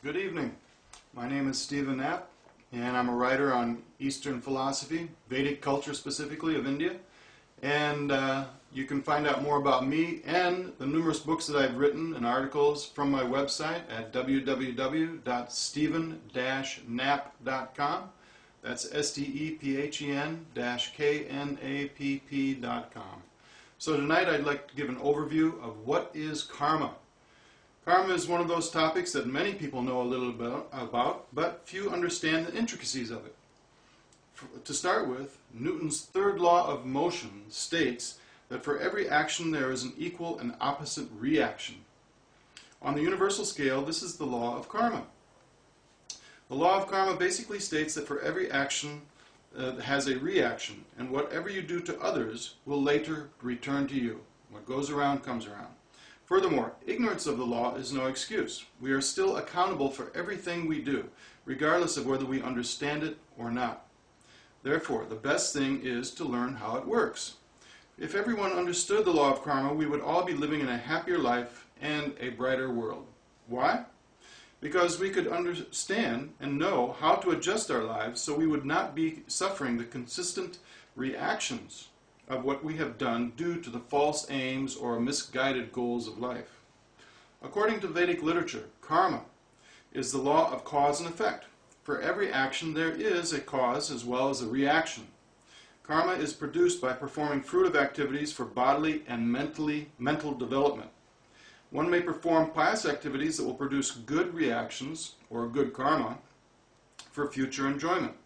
Good evening. My name is Knapp, and I'm a writer on Eastern philosophy, Vedic culture specifically of India. And you can find out more about me and the numerous books that I've written and articles from my website at www.stephen-knapp.com. That's STEPHEN-KNAPP.com. So tonight I'd like to give an overview of what is karma. Karma is one of those topics that many people know a little bit about, but few understand the intricacies of it. To start with, Newton's third law of motion states that for every action there is an equal and opposite reaction. On the universal scale, this is the law of karma. The law of karma basically states that for every action has a reaction, and whatever you do to others will later return to you. What goes around comes around. Furthermore, ignorance of the law is no excuse. We are still accountable for everything we do, regardless of whether we understand it or not. Therefore, the best thing is to learn how it works. If everyone understood the law of karma, we would all be living in a happier life and a brighter world. Why? Because we could understand and know how to adjust our lives so we would not be suffering the consistent reactions of what we have done due to the false aims or misguided goals of life. According to Vedic literature, karma is the law of cause and effect. For every action there is a cause as well as a reaction. Karma is produced by performing fruitive activities for bodily and mental development. One may perform pious activities that will produce good reactions or good karma for future enjoyment.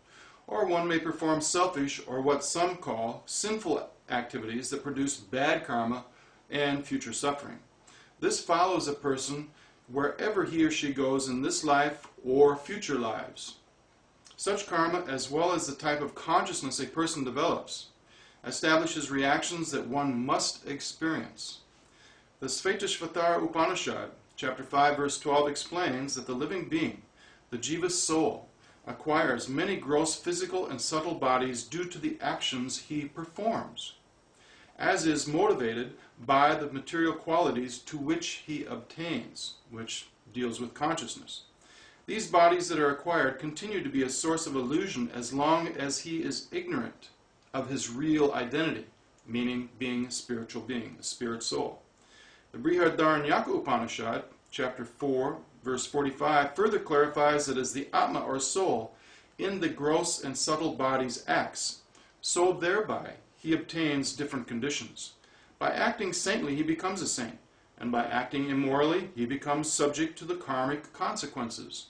Or one may perform selfish or what some call sinful activities that produce bad karma and future suffering. This follows a person wherever he or she goes in this life or future lives. Such karma, as well as the type of consciousness a person develops, establishes reactions that one must experience. The Svetashvatara Upanishad, chapter 5, verse 12, explains that the living being, the jiva's soul, acquires many gross physical and subtle bodies due to the actions he performs, as is motivated by the material qualities to which he obtains, which deals with consciousness. These bodies that are acquired continue to be a source of illusion as long as he is ignorant of his real identity, meaning being a spiritual being, a spirit soul. The Brihadaranyaka Upanishad, chapter 4, verse 45, further clarifies that as the Atma or soul in the gross and subtle bodies acts, so thereby he obtains different conditions. By acting saintly, he becomes a saint, and by acting immorally, he becomes subject to the karmic consequences.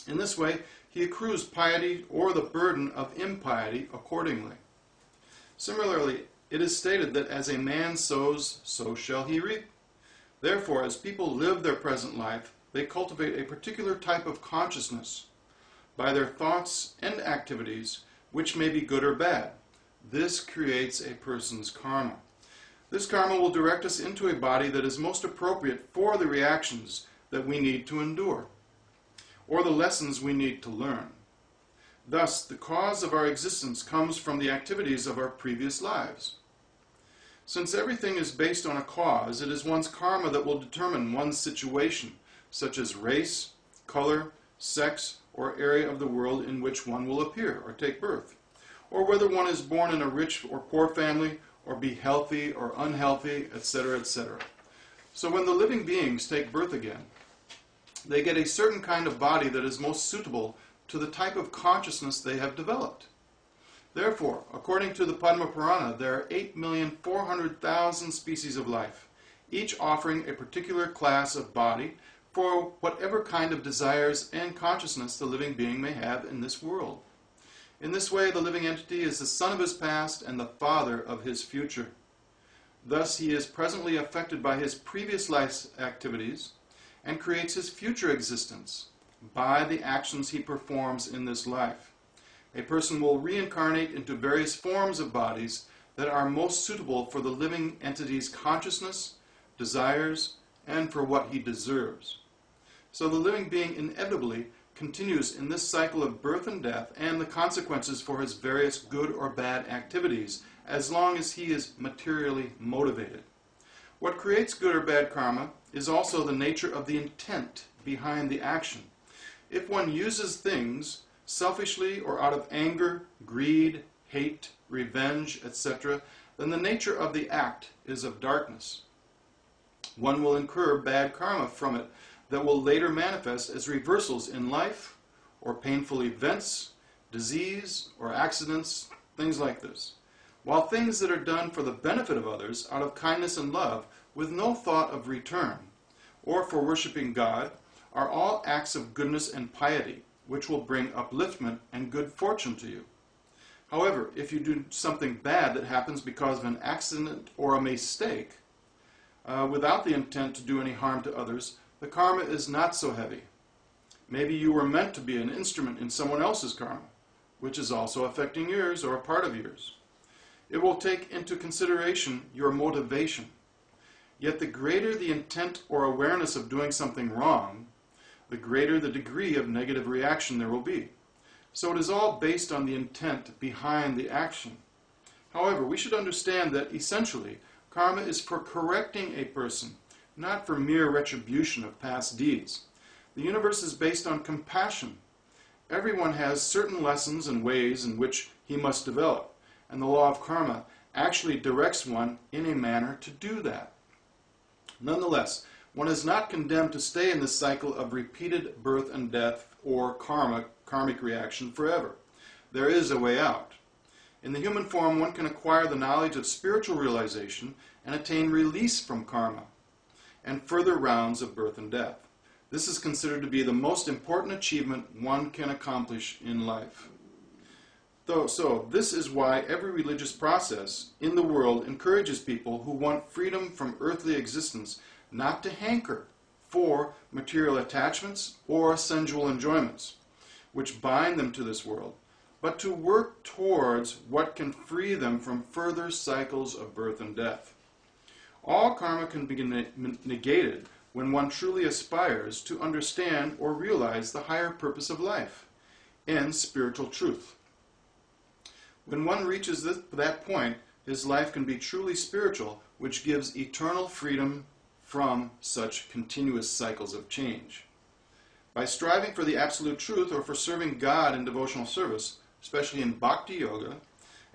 In this way, he accrues piety or the burden of impiety accordingly. Similarly, it is stated that as a man sows, so shall he reap. Therefore, as people live their present life, they cultivate a particular type of consciousness by their thoughts and activities, which may be good or bad. This creates a person's karma. This karma will direct us into a body that is most appropriate for the reactions that we need to endure, or the lessons we need to learn. Thus, the cause of our existence comes from the activities of our previous lives. Since everything is based on a cause, it is one's karma that will determine one's situation, such as race, color, sex, or area of the world in which one will appear or take birth, or whether one is born in a rich or poor family, or be healthy or unhealthy, etc., etc. So when the living beings take birth again, they get a certain kind of body that is most suitable to the type of consciousness they have developed. Therefore, according to the Padma Purana, there are 8,400,000 species of life, each offering a particular class of body for whatever kind of desires and consciousness the living being may have in this world. In this way, the living entity is the son of his past and the father of his future. Thus, he is presently affected by his previous life's activities and creates his future existence by the actions he performs in this life. A person will reincarnate into various forms of bodies that are most suitable for the living entity's consciousness, desires, and for what he deserves. So the living being inevitably continues in this cycle of birth and death and the consequences for his various good or bad activities as long as he is materially motivated. What creates good or bad karma is also the nature of the intent behind the action, If one uses things selfishly or out of anger, greed, hate, revenge, etc., then the nature of the act is of darkness. One will incur bad karma from it that will later manifest as reversals in life, or painful events, disease, or accidents, things like this. While things that are done for the benefit of others, out of kindness and love, with no thought of return, or for worshiping God, are all acts of goodness and piety, which will bring upliftment and good fortune to you. However, if you do something bad that happens because of an accident or a mistake, without the intent to do any harm to others, the karma is not so heavy. Maybe you were meant to be an instrument in someone else's karma, which is also affecting yours or a part of yours. It will take into consideration your motivation. Yet the greater the intent or awareness of doing something wrong, the greater the degree of negative reaction there will be. So it is all based on the intent behind the action. However, we should understand that essentially, karma is for correcting a person, not for mere retribution of past deeds. The universe is based on compassion. Everyone has certain lessons and ways in which he must develop, and the law of karma actually directs one in a manner to do that. Nonetheless, one is not condemned to stay in this cycle of repeated birth and death or karmic reaction forever. There is a way out. In the human form, one can acquire the knowledge of spiritual realization and attain release from karma and further rounds of birth and death. This is considered to be the most important achievement one can accomplish in life. So this is why every religious process in the world encourages people who want freedom from earthly existence not to hanker for material attachments or sensual enjoyments, which bind them to this world, but to work towards what can free them from further cycles of birth and death. All karma can be negated when one truly aspires to understand or realize the higher purpose of life and spiritual truth. When one reaches that point, his life can be truly spiritual, which gives eternal freedom from such continuous cycles of change. By striving for the absolute truth or for serving God in devotional service, especially in bhakti yoga,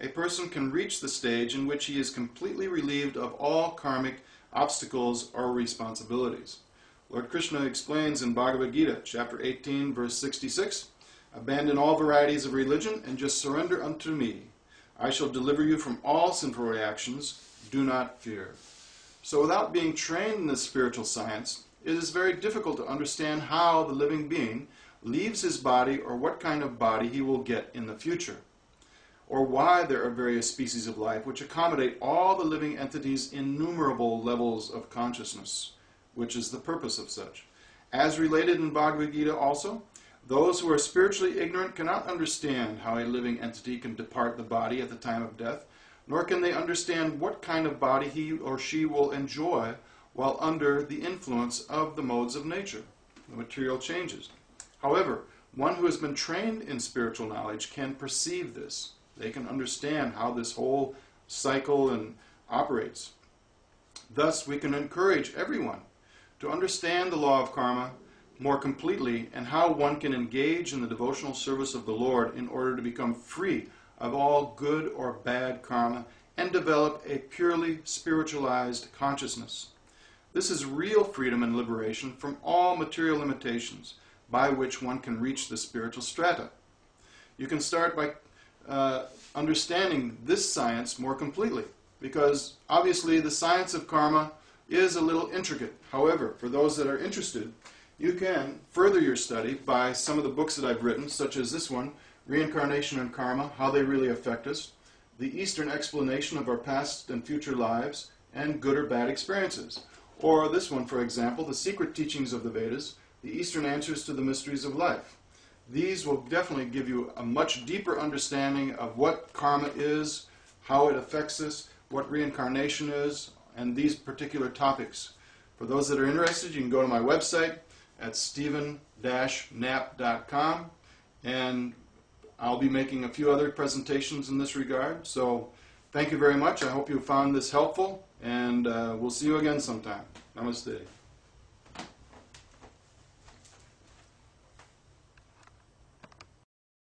a person can reach the stage in which he is completely relieved of all karmic obstacles or responsibilities. Lord Krishna explains in Bhagavad Gita, chapter 18, verse 66, "Abandon all varieties of religion and just surrender unto me. I shall deliver you from all sinful reactions. Do not fear." So without being trained in this spiritual science, it is very difficult to understand how the living being leaves his body or what kind of body he will get in the future, or why there are various species of life which accommodate all the living entities' innumerable levels of consciousness, which is the purpose of such. As related in Bhagavad Gita also, those who are spiritually ignorant cannot understand how a living entity can depart the body at the time of death, nor can they understand what kind of body he or she will enjoy while under the influence of the modes of nature, the material changes. However, one who has been trained in spiritual knowledge can perceive this. They can understand how this whole cycle operates. Thus, we can encourage everyone to understand the law of karma more completely and how one can engage in the devotional service of the Lord in order to become free of all good or bad karma and develop a purely spiritualized consciousness. This is real freedom and liberation from all material limitations by which one can reach the spiritual strata. You can start by understanding this science more completely, because obviously the science of karma is a little intricate. However, for those that are interested, you can further your study by some of the books that I've written, such as this one, Reincarnation and Karma, How They Really Affect Us, The Eastern Explanation of Our Past and Future Lives, and Good or Bad Experiences. Or this one, for example, The Secret Teachings of the Vedas, The Eastern Answers to the Mysteries of Life. These will definitely give you a much deeper understanding of what karma is, how it affects us, what reincarnation is, and these particular topics. For those that are interested, you can go to my website at stephen-knapp.com, and I'll be making a few other presentations in this regard. So thank you very much. I hope you found this helpful, and we'll see you again sometime. Namaste.